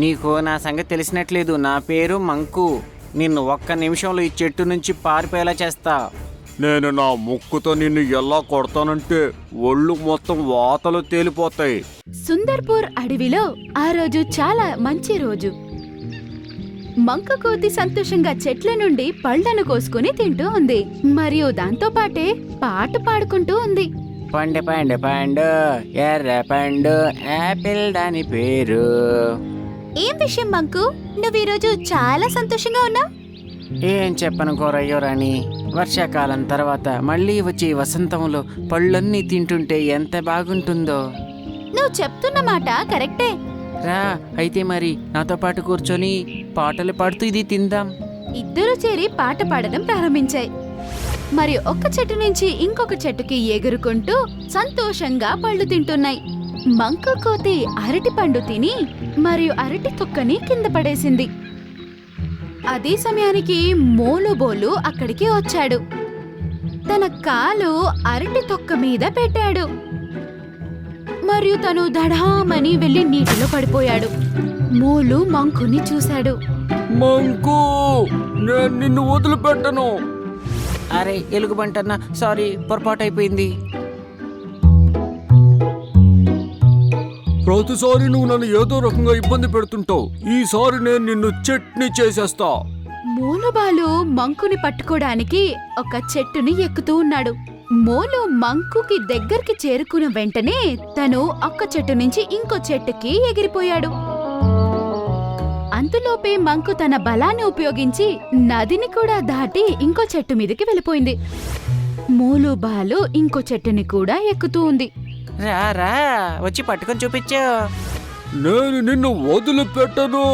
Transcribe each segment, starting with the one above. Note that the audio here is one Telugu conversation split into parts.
నీకు నా సంగతి తెలిసినట్లేదు. నా పేరు మంకు. నిన్ను ఒక్క నిమిషంలో ఈ చెట్టు నుంచి పారిపోయేలా చేస్తా. నేను నా ముక్కుతో నిన్ను ఎలా కొడతానంటే ఒళ్ళు మొత్తం వాతలు తేలిపోతాయి. సుందర్పూర్ అడవిలో ఆ రోజు చాలా మంచి రోజు. మంక కోతి సంతోషంగా చెట్ల నుండి పళ్ళను కోసుకుని తింటూ ఉంది. మరియు దాంతో పాటే పాట పాడుకుంటూ ఉంది. పండు పండు పండు ఎర్ర పండు యాపిల్ దాని పేరు. ఏం విషయం మంకు, నువ్వు ఈరోజు చాలా సంతోషంగా ఉన్నావు? ఏం చెప్పను కోరయ్యో రాణి, వర్షాకాలం తర్వాత మళ్ళీ వచ్చే వసంతంలో పళ్ళన్నీ తింటుంటే ఎంత బాగుంటుందో. నువ్వు చెప్తున్న మాట కరెక్టే. రా అయితే మరి నాతో పాటు కూర్చొని పాటలు పాడుతూ ఇది తిందాం. ఇద్దరూ చేరి పాట పాడడం ప్రారంభించాయి. మరియు ఒక చెట్టు నుంచి ఇంకొక చెట్టుకి ఎగురుకుంటూ సంతోషంగా పళ్ళు తింటున్నాయి. మంక కోతి అరటి పండు తిని మరియు అరటి తొక్కని కింద పడేసింది. అదే సమయానికి మోలుబోలు అక్కడికి వచ్చాడు. తన కాలు అరటి తొక్క మీద పెట్టాడు మరియు తను దడామని వెళ్లి నీటిలో పడిపోయాడు. మోలు మంకుని చూశాడు. మంకు, నేను నిన్ను వదిలిపెట్టను. అరే ఎలుగుబంటన్నా, సారీ, పొరపాటు అయిపోయింది. ప్రతిసారి నువ్వు నన్ను ఏదో రకంగా ఇబ్బంది పెడుతుంటావు. ఈసారి నేను నిన్ను చట్నీ చేసేస్తా. మోలుబాలు మంకుని పట్టుకోవడానికి ఒక చెట్టుని ఎక్కుతూ ఉన్నాడు. మోలు మంకుకి దగ్గరికి చేరుకున్న వెంటనే తను ఒక్క చెట్టు నుంచి ఇంకో చెట్టుకి ఎగిరిపోయాడు. అంతలోపే మంకు తన బలాన్ని ఉపయోగించి నదిని కూడా దాటి ఇంకో చెట్టు మీదకి వెళ్ళిపోయింది. మోలు బాలు ఇంకో చెట్టుని కూడా ఎక్కుతూ ఉంది. రా రా, వచ్చి పట్టుకొని చూపించు. నేను నిన్ను వదిలిపెట్టను.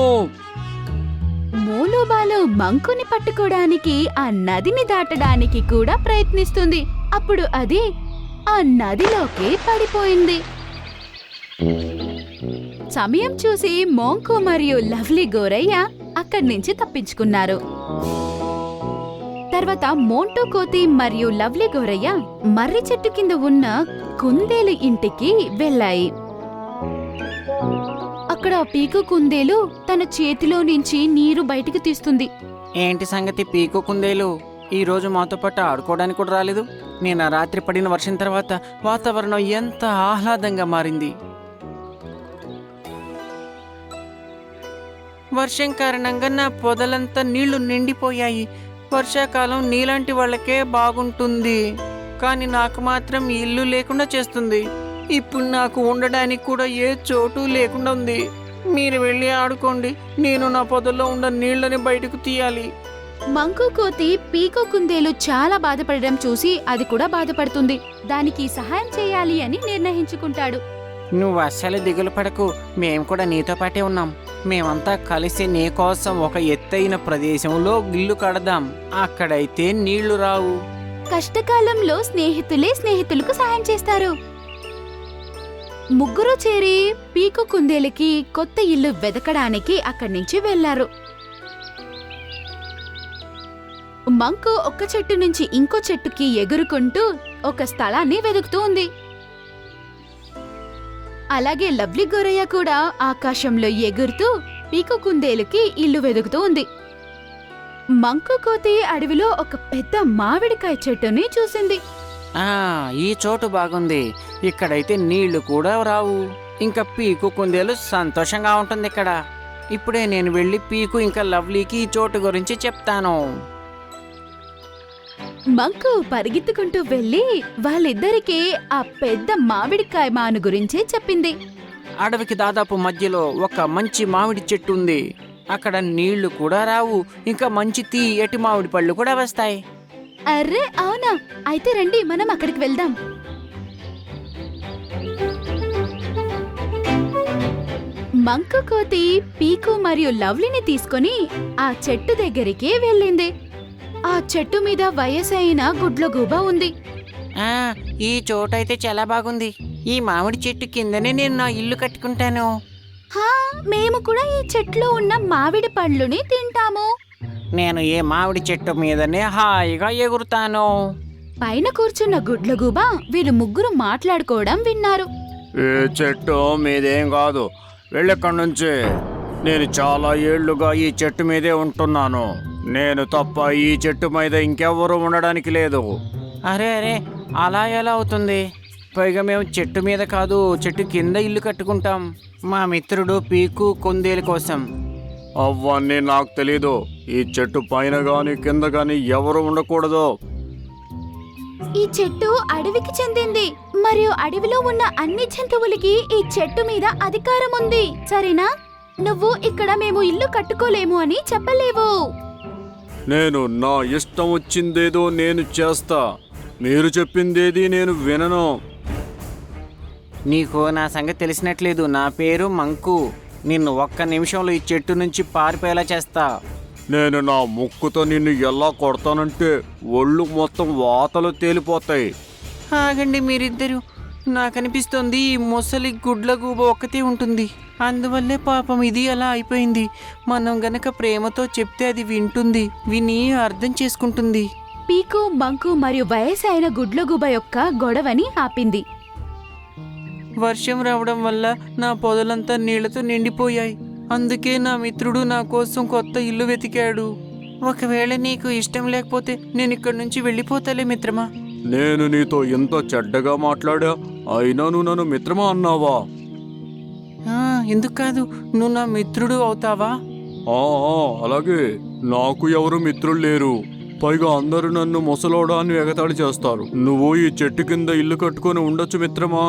మోలుబాలు మంకుని పట్టుకోవడానికి ఆ నదిని దాటడానికి కూడా ప్రయత్నిస్తుంది. అప్పుడు అది ఆ నదిలోకి పడిపోయింది. సమయం చూసి మోంకు మరియు లవ్లీ గోరయ్య అక్కడి నుంచి తప్పించుకున్నారు. తర్వాత మోంటూ కోతి మరియు లవ్లీ గోరయ్య మర్రి చెట్టు కింద ఉన్న కుందేలు ఇంటికి వెళ్ళాయి. అక్కడ పీకు కుందేలు తన చేతిలో నుంచి నీరు బయటికి తీస్తుంది. ఏంటి సంగతి పీకు కుందేలు, ఈ రోజు మాతో పాటు ఆడుకోవడానికి కూడా రాలేదు. నేను ఆ రాత్రి పడిన వర్షం తర్వాత వాతావరణం ఎంత ఆహ్లాదంగా మారింది. వర్షం కారణంగా నా పొదలంతా నీళ్లు నిండిపోయాయి. వర్షాకాలం నీలాంటి వాళ్ళకే బాగుంటుంది, కానీ నాకు మాత్రం ఇల్లు లేకుండా చేస్తుంది. ఇప్పుడు నాకు ఉండడానికి కూడా ఏ చోటు లేకుండా ఉంది. మీరు వెళ్ళి ఆడుకోండి, నేను నా పొదల్లో ఉన్న నీళ్లని బయటకు తీయాలి. మంకు కోతి పీకో కుందేలు చాలా బాధపడడం చూసి అది కూడా బాధపడుతుంది. దానికి సహాయం చేయాలి అని నిర్ణయించుకుంటాడు. నువ్వు అస్సలు దిగులు పడకు, మేము కూడా నీతో పాటే ఉన్నాం. మేమంతా కలిసి నీ కోసం ఒక ఎత్తైన ప్రదేశంలో ఇల్లు కడదాం. అక్కడైతే నీళ్లు రావు. కష్టకాలంలో స్నేహితులే స్నేహితులకు సహాయం చేస్తారు. ముగ్గురు చేరి పీకు కుందేలుకి కొత్త ఇల్లు వెతకడానికి అక్కడి నుంచి వెళ్లారు. మంకు ఒక చెట్టు నుంచి ఇంకో చెట్టుకి ఎగురుకుంటూ ఒక స్థలాన్ని వెతుకుతూ ఉంది. అలాగే లవ్లీ గోరయ్య కూడా ఆకాశంలో ఎగురుతూ పీకు కుందేలుకి ఇల్లు వెతుకుతూ ఉంది. మంకు కోతి అడవిలో ఒక పెద్ద మామిడికాయ చెట్టుని చూసింది. ఈ చోటు బాగుంది. ఇక్కడైతే నీళ్లు కూడా రావు. ఇంకా పీకు కుందేలు సంతోషంగా ఉంటుంది ఇక్కడ. ఇప్పుడే నేను వెళ్ళి పీకు ఇంకా లవ్లీకి ఈ చోటు గురించి చెప్తాను. మంకు పరిగెత్తుకుంటూ వెళ్లి వాళ్ళిద్దరికీ ఆ పెద్ద మామిడికాయ మాను గురించి చెప్పింది. అడవికి దాదాపు మధ్యలో ఒక మంచి మామిడి చెట్టు ఉంది. అక్కడ నీళ్లు కూడా రావు, ఇంకా మంచి తీయటి మామిడి పళ్ళు కూడా వస్తాయి. అర్రే అవునా, అయితే రండి మనం అక్కడికి వెళ్దాం. మంకు కోతి పీకు మరియు లవ్లీని తీసుకుని ఆ చెట్టు దగ్గరికి వెళ్ళింది. ఆ చెట్టు మీద వయసైన గుడ్లగూబ ఉంది. ఈ చోటైతే చాలా బాగుంది. ఈ మామిడి చెట్టు కిందనే నేను నా ఇల్లు కట్టుకుంటాను. మేము కూడా ఈ చెట్లో ఉన్న మామిడి పళ్ళుని తింటాము. నేను ఏ మామిడి చెట్టు మీదనే హాయిగా ఎగురుతాను. పైన కూర్చున్న గుడ్లగూబ వీళ్ళు ముగ్గురు మాట్లాడుకోవడం విన్నారు. ఏ చెట్టు మీదేం కాదు, వెళ్ళెక్కడి నుంచి. నేను చాలా ఏళ్లుగా ఈ చెట్టు మీదే ఉంటున్నాను. నేను తప్ప ఈ చెట్టు మీద ఇంకెవ్వరూ ఉండడానికి లేదు. అరే అరే, అలా ఎలా అవుతుంది? పైగా మేము చెట్టు మీద కాదు, చెట్టు కింద ఇల్లు కట్టుకుంటాం, మా మిత్రుడు పీకు కుందేలు కోసం. అవన్నీ నాకు తెలీదు. ఈ చెట్టు పైన గాని కింద గాని ఎవరు ఉండకూడదు. ఈ చెట్టు అడవికి చెందింది మరియు అడవిలో ఉన్న అన్ని జంతువులకి ఈ చెట్టు మీద అధికారం ఉంది, సరేనా? నువ్వు ఇక్కడ మేము ఇల్లు కట్టుకోలేము అని చెప్పలేవు. నేను నా ఇష్టం వచ్చిందేదో నేను చేస్తా. మీరు చెప్పిందేది నేను వినను. నీకు నా సంగతి తెలిసినట్లేదు. నా పేరు మంకు. నిన్ను ఒక్క నిమిషంలో ఈ చెట్టు నుంచి పారిపోయేలా చేస్తా. నేను నా ముక్కుతో నిన్ను ఎలా కొడతానంటే ఒళ్ళు మొత్తం వాతలు తేలిపోతాయి. ఆగండి మీరిద్దరు. నాకనిపిస్తోంది ఈ ముసలి గుడ్ల గూబ ఒక్కతే ఉంటుంది, అందువల్లే పాపం ఇది అలా అయిపోయింది. మనం గనక ప్రేమతో చెప్తే అది వింటుంది, విని అర్థం చేసుకుంటుంది. పీకు, మంకు మరియు వయసైన గుడ్లగూబ యొక్క గొడవని ఆపింది. వర్షం రావడం వల్ల నా పొదలంతా నీళ్లతో నిండిపోయాయి. అందుకే నా మిత్రుడు నా కోసం కొత్త ఇల్లు వెతికాడు. ఒకవేళ నీకు ఇష్టం లేకపోతే నేను ఇక్కడి నుంచి వెళ్ళిపోతాలే మిత్రమా. నేను నీతో ఎంత చెడ్డగా మాట్లాడా, అయినా నువ్వు నన్ను మిత్రమా అన్నావా? ఎందుకు కాదు, నువ్వు నా మిత్రుడు అవుతావా? అలాగే. నాకు ఎవరు మిత్రులు లేరు. పైగా అందరూ నన్ను ముసలోడా అని ఎగతాళి చేస్తారు. నువ్వు ఈ చెట్టు కింద ఇల్లు కట్టుకొని ఉండొచ్చు మిత్రమా.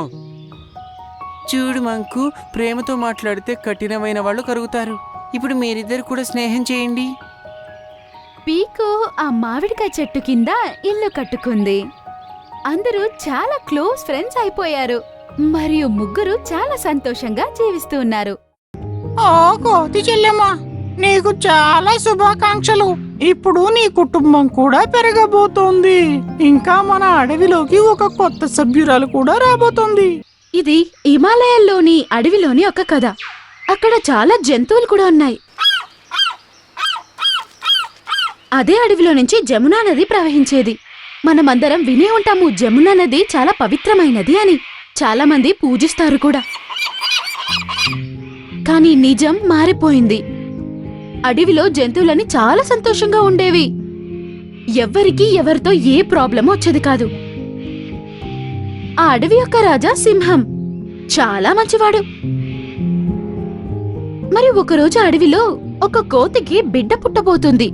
చూడు మంకు, ప్రేమతో మాట్లాడితే కఠినమైన వాళ్ళు కరుగుతారు. ఇప్పుడు మీరిద్దరు కూడా స్నేహం చేయండి. పీకు ఆ మామిడికాయ చెట్టు కింద ఇల్లు కట్టుకుంది. అందరూ చాలా క్లోజ్ ఫ్రెండ్స్ అయిపోయారు మరియు ముగ్గురు చాలా సంతోషంగా జీవిస్తూ ఉన్నారు. ఓ కోతి చెల్లెమ్మా, నీకు చాలా శుభాకాంక్షలు. ఇప్పుడు నీ కుటుంబం కూడా పెరగబోతోంది. ఇంకా మన అడవిలోకి ఒక కొత్త సభ్యురాలు కూడా రాబోతోంది. ఇది హిమాలయాల్లోని అడవిలోని ఒక కథ. అక్కడ చాలా జంతువులు కూడా ఉన్నాయి. అదే అడవిలో నుంచి జమునా నది ప్రవహించేది. మనమందరం వినే ఉంటాము జమునా నది చాలా పవిత్రమైనది అని. చాలా మంది పూజిస్తారు కూడా. కానీ నిజం మారిపోయింది. అడవిలో జంతువులని చాలా సంతోషంగా ఉండేవి. ఎవ్వరికీ ఎవరితో ఏ ప్రాబ్లం వచ్చేది కాదు. ఆ అడవి యొక్క రాజా సింహం చాలా మంచివాడు. మరి ఒకరోజు అడవిలో ఒక కోతికి బిడ్డ పుట్టబోతుంది.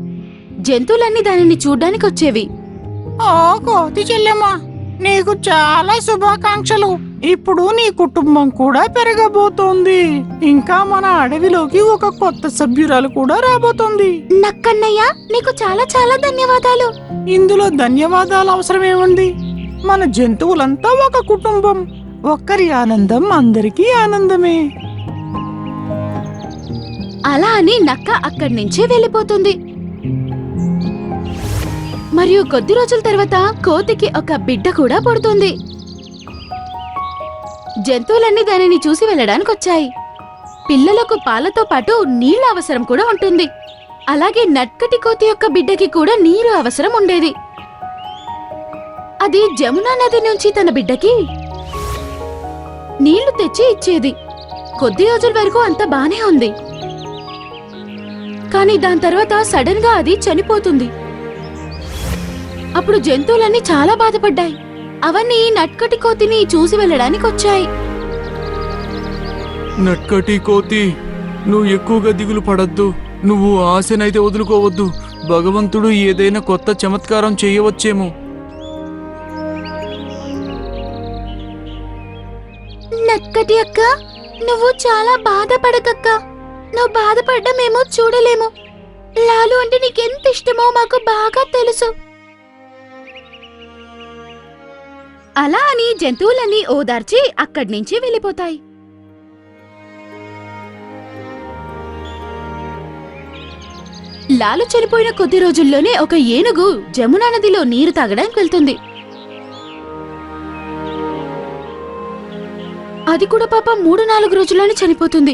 జంతువులన్నీ దానిని చూడ్డానికి వచ్చేవి. ఓ కోతి చెల్లెమ్మా, నీకు చాలా శుభాకాంక్షలు. ఇప్పుడు నీ కుటుంబం కూడా పెరగబోతోంది. ఇంకా మన అడవిలోకి ఒక కొత్త సభ్యురాలు కూడా రాబోతోంది. నక్కన్నయ్య, నీకు చాలా చాలా ధన్యవాదాలు. ఇందులో ధన్యవాదాలు అవసరమేముంది? మన జంతువులంతా ఒక కుటుంబం. ఒక్కరి ఆనందం అందరికీ ఆనందమే. అలా అని నక్క అక్కడి నుంచి వెళ్ళిపోతుంది. మరియు కొద్ది రోజుల తర్వాత కోతికి ఒక బిడ్డ కూడా పుడుతుంది. జంతువులన్నీ దానిని చూసి వెళ్ళడానికి వచ్చాయి. పిల్లలకు పాలతో పాటు నీళ్ల అవసరం కూడా ఉంటుంది. అలాగే నక్కటి కోతి యొక్క బిడ్డకి కూడా నీరు అవసరం ఉండేది. అది జమునా నది నుంచి తన బిడ్డకి నీళ్లు తెచ్చి ఇచ్చేది. కొద్ది రోజుల వరకు అంతా బానే ఉంది. కానీ దాని తర్వాత సడన్ గా అది చనిపోతుంది. అప్పుడు జంతువులన్నీ చాలా బాధపడ్డాయి. అవన్నీ నక్కటి కోతిని చూసి వెళ్ళడానికి వచ్చాయి. నక్కటి కోతి, నువ్వు ఎక్కువగా దిగులు పడద్దు. నువ్వు ఆశనైతే వదులుకోవద్దు. భగవంతుడు ఏదైనా కొత్త చమత్కారం చేయవచ్చేమో. నక్కటి అక్క, నువ్వు చాలా బాధపడకక్క. నువ్వు బాధపడ్డా మేము చూడలేము. లాలు అంటే నీకెంత ఇష్టమో మాకు బాగా తెలుసు. అలా అని జంతువులన్నీ ఓదార్చి అక్కడి నుంచి వెళ్ళిపోతాయి. లాలు చనిపోయిన కొద్ది రోజుల్లోనే ఒక ఏనుగు జమునా నదిలో నీరు తాగడానికి వెళ్తుంది. అది కూడా పాపం 3-4 రోజుల్లోనే చనిపోతుంది.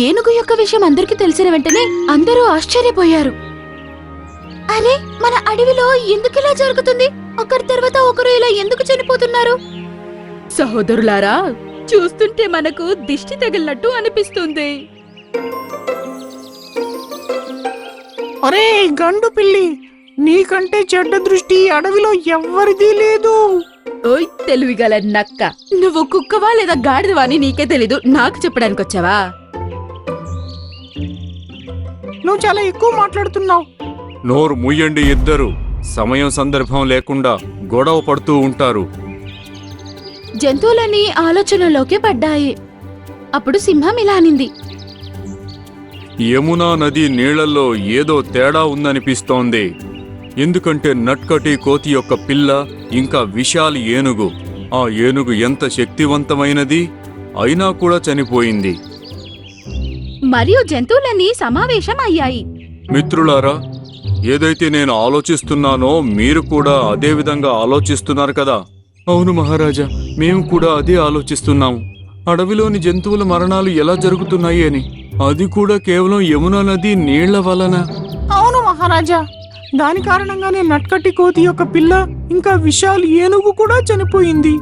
ఏనుగు యొక్క విషయం అందరికీ తెలిసిన వెంటనే అందరూ ఆశ్చర్యపోయారు. అరే, మన అడవిలో ఎందుకిలా జరుగుతుంది? ఒకరి తర్వాత ఒకరు ఇలా ఎందుకు చనిపోతున్నారు? సహోదరులారా, చూస్తుంటే మనకు దిష్టి తగిలినట్టు అనిపిస్తుంది. ఒరే గండు పిల్లి, నీకంటే చెడ్డ దృష్టి ఈ అడవిలో ఎవ్వరిది లేదు. ఓయ్ తెలివిగల నక్క, నువ్వు కుక్కవా లేదా గాడిదవా అని నీకే తెలీదు, నాకు చెప్పడానికి వచ్చావా? నువ్వు చాలా ఎక్కువ మాట్లాడుతున్నావు. నోరు ముయ్యండి ఇద్దరు. సమయం సందర్భం లేకుండా గొడవ పడుతూ ఉంటారు. జంతువులన్నీ ఆలోచనలోకి పడ్డాయి. అప్పుడు సింహం ఇలా అనింది. యమునా నది నీళ్లలో ఏదో తేడా ఉందనిపిస్తోంది. ఎందుకంటే నట్కటి కోతి యొక్క పిల్ల ఇంకా విశాలి ఏనుగు. ఆ ఏనుగు ఎంత శక్తివంతమైనది అయినా కూడా చనిపోయింది. మరియు జంతువులన్నీ సమావేశం అయ్యాయి. మిత్రులారా, ఏదైతే నేను ఆలోచిస్తున్నానో మీరు కూడా అదే విధంగా ఆలోచిస్తున్నారు కదా? అవును మహారాజా, మేము కూడా అదే ఆలోచిస్తున్నాము. అడవిలోని జంతువుల మరణాలు ఎలా జరుగుతున్నాయి అని. అది కూడా కేవలం యమునా నది నీళ్ల వలన. అవును మహారాజా, దాని కారణంగానే నట్కట్టి కోతి యొక్క పిల్ల ఇంకా విశాల్ ఏనుగు కూడా చనిపోయింది.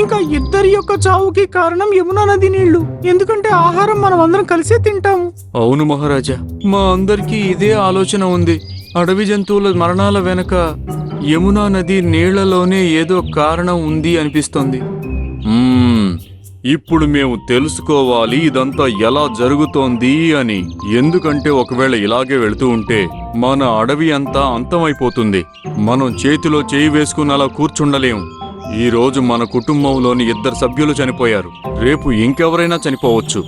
ఇంకా ఇద్దరి యొక్క చావుకి కారణం యమునా నది నీళ్లు. ఎందుకంటే ఆహారం మనం అందరం కలిసే తింటాము. అవును మహారాజా, మా అందరికీ ఇదే ఆలోచన ఉంది. అడవి జంతువుల మరణాల వెనక యమునా నది నీళ్లలోనే ఏదో కారణం ఉంది అనిపిస్తోంది. ఇప్పుడు మేము తెలుసుకోవాలి ఇదంతా ఎలా జరుగుతోంది అని. ఎందుకంటే ఒకవేళ ఇలాగే వెళుతూ ఉంటే మన అడవి అంతా అంతమైపోతుంది. మనం చేతిలో చేయి వేసుకుని అలా కూర్చుండలేం. ఈ రోజు మన కుటుంబంలోని 2 సభ్యులు చనిపోయారు. రేపు ఇంకెవరైనా చనిపోవచ్చు.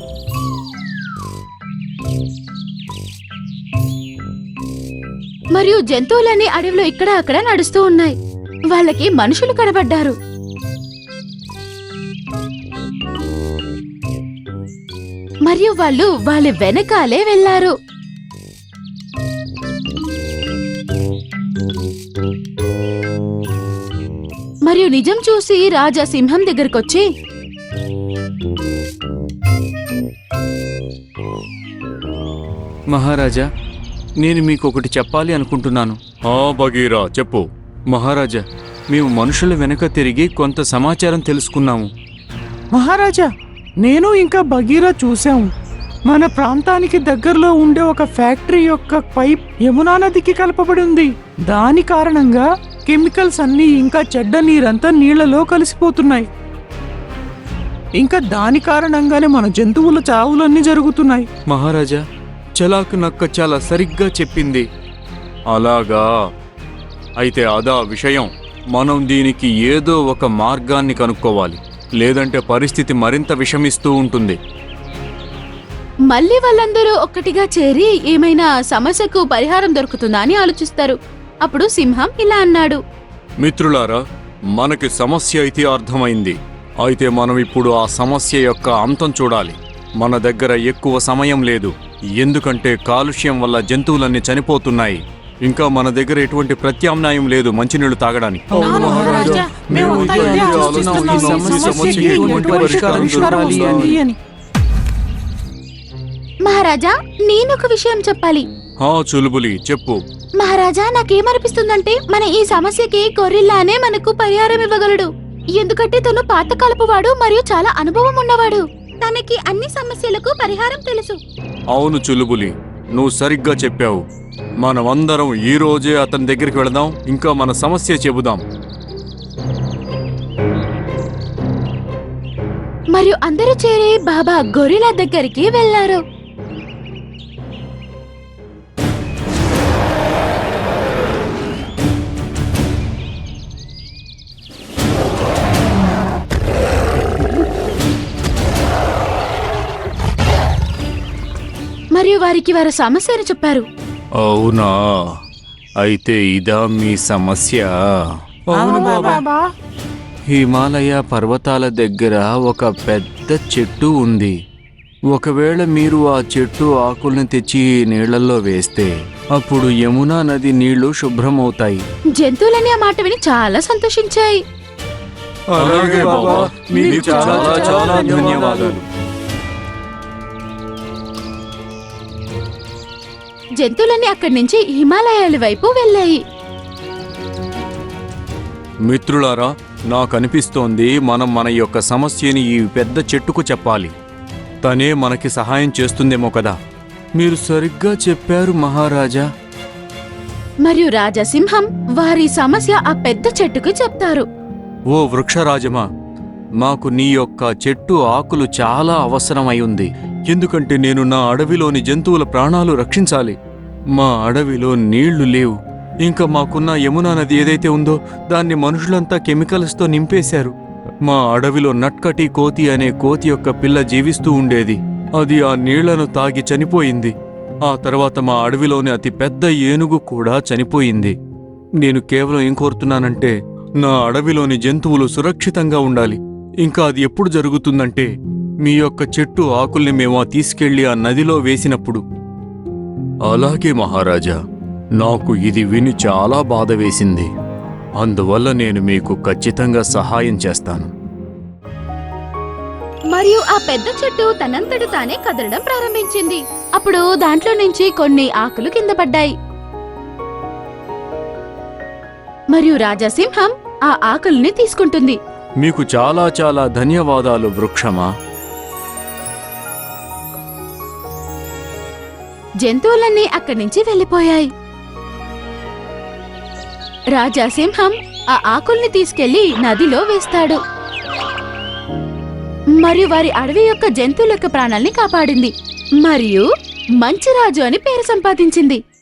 మరియు జంతువులన్నీ అడవిలో ఇక్కడ అక్కడ నడుస్తూ ఉన్నాయి. వాళ్ళకి మనుషులు కనబడ్డారు. మరియు వాళ్ళు వాళ్ళ వెనకాలే వెళ్లారు. మరియు నిజం చూసి రాజా సింహం దగ్గరకొచ్చి, మహారాజా, నేను మీకు ఒకటి చెప్పాలి అనుకుంటున్నాను. బగీరా, చెప్పు. మహారాజా, మేము మనుషుల వెనక తిరిగి కొంత సమాచారం తెలుసుకున్నాము. మహారాజా, నేను ఇంకా బగీరా చూశాము. మన ప్రాంతానికి దగ్గరలో ఉండే ఒక ఫ్యాక్టరీ యొక్క పైప్ యమునా నదికి కలపబడి ఉంది. దాని కారణంగా కెమికల్స్ అన్నీ ఇంకా చెడ్డ నీరంతా నీళ్లలో కలిసిపోతున్నాయి. ఇంకా దాని కారణంగానే మన జంతువుల చావులన్నీ జరుగుతున్నాయి. మహారాజా, చలాకు నక్క చాలా సరిగ్గా చెప్పింది. అలాగా? అయితే అదా విషయం. మనం దీనికి ఏదో ఒక మార్గాన్ని కనుక్కోవాలి. లేదంటే పరిస్థితి మరింత విషమిస్తూ ఉంటుంది. మళ్ళీ వాళ్ళందరూ ఒక్కటిగా చేరి ఏమైనా సమస్యకు పరిహారం దొరుకుతుందా అని ఆలోచిస్తారు. అప్పుడు సింహం ఇలా అన్నాడు. మిత్రులారా, మనకి సమస్య అయితే అర్థమైంది. అయితే మనం ఇప్పుడు ఆ సమస్య యొక్క అంతం చూడాలి. మన దగ్గర ఎక్కువ సమయం లేదు. ఎందుకంటే కాలుష్యం వల్ల జంతువులన్నీ చనిపోతున్నాయి. ఇంకా మన దగ్గర ఎటువంటి ప్రత్యామ్నాయం లేదు మంచినీళ్లు తాగడానికి. అవును మహారాజా, మేమంతా ఇదే ఆలోచిస్తున్నాము. ఈ సమస్యకి ఎటువంటి పరిష్కారం దొరకాలి అని. మహారాజా, నేనొక విషయం చెప్పాలి. చులుబులి, చెప్పు. మహారాజా, నాకేమనిపిస్తుందంటే మన ఈ సమస్యకి గొరిల్లానే మనకు పరిహారం ఇవ్వగలడు. ఎందుకంటే తను పాతకాలపు వాడు మరియు చాలా అనుభవం ఉన్నవాడు. తనకి అన్ని సమస్యలకు పరిహారం తెలుసు. అవును చులుబులి, నువ్వు సరిగ్గా చెప్పావు. మనమందరం ఈ రోజే అతని దగ్గరికి వెళదాం. ఇంకా మన సమస్య చెబుదాం. మరియు అందరూ చేరి బాబా గొరిల్లా దగ్గరికి వెళ్లారు. మరియు వారికి వారి సమస్యను చెప్పారు. అవునా? అయితే ఇదా మీ సమస్య? అవును బాబా. బాబా, హిమాలయ పర్వతాల దగ్గర ఒక పెద్ద చెట్టు ఉంది. ఒకవేళ మీరు ఆ చెట్టు ఆకుల్ని తెచ్చి నీళ్లలో వేస్తే అప్పుడు యమునా నది నీళ్లు శుభ్రమవుతాయి. జంతువులన్నీ ఆ మాట విని చాలా సంతోషించాయి. అలాగే బాబా, మీకు చాలా చాలా ధన్యవాదాలు. జంతువులన్నీ అక్కడి నుంచి హిమాలయాల వైపు వెళ్ళాయి. మిత్రులారా, నాకనిపిస్తోంది మనం మన యొక్క సమస్యని ఈ పెద్ద చెట్టుకు చెప్పాలి. తనే మనకి సహాయం చేస్తుందేమో కదా. మీరు సరిగ్గా చెప్పారు మహారాజా. మరియు రాజసింహం వారి సమస్య ఆ పెద్ద చెట్టుకు చెప్తారు. ఓ వృక్షరాజమా, మాకు నీ యొక్క చెట్టు ఆకులు చాలా అవసరమై ఉంది. ఎందుకంటే నేను నా అడవిలోని జంతువుల ప్రాణాలు రక్షించాలి. మా అడవిలో నీళ్లు లేవు. ఇంకా మాకున్న యమునా నది ఏదైతే ఉందో దాన్ని మనుషులంతా కెమికల్స్తో నింపేశారు. మా అడవిలో నట్కటి కోతి అనే కోతి యొక్క పిల్ల జీవిస్తూ ఉండేది. అది ఆ నీళ్లను తాగి చనిపోయింది. ఆ తర్వాత మా అడవిలోని అతి పెద్ద ఏనుగు కూడా చనిపోయింది. నేను కేవలం ఏం కోరుతున్నానంటే నా అడవిలోని జంతువులు సురక్షితంగా ఉండాలి. ఇంకా అది ఎప్పుడు జరుగుతుందంటే మీ యొక్క చెట్టు ఆకుల్ని మేము తీసుకెళ్లి ఆ నదిలో వేసినప్పుడు. అలాగే మహారాజా, నాకు ఇది విని చాలా బాధ వేసింది. అందువల్ల నేను మీకు ఖచ్చితంగా సహాయం చేస్తాను. మరియు ఆ పెద్ద చెట్టు తనంతట తానే కదలడం ప్రారంభించింది. అప్పుడు దాంట్లో నుంచి కొన్ని ఆకులు కింద పడ్డాయి. మరియు రాజసింహం ఆ ఆకుల్ని తీసుకుంటుంది. మీకు చాలా చాలా ధన్యవాదాలు వృక్షమా. జంతువులన్నీ అక్కడి నుంచి వెళ్లిపోయాయి. రాజాసింహం ఆ ఆకుల్ని తీసుకెళ్లి నదిలో వేస్తాడు. మరియు వారి అడవి యొక్క జంతువుల యొక్క ప్రాణాల్ని కాపాడింది. మరియు మంచి రాజు అని పేరు సంపాదించింది.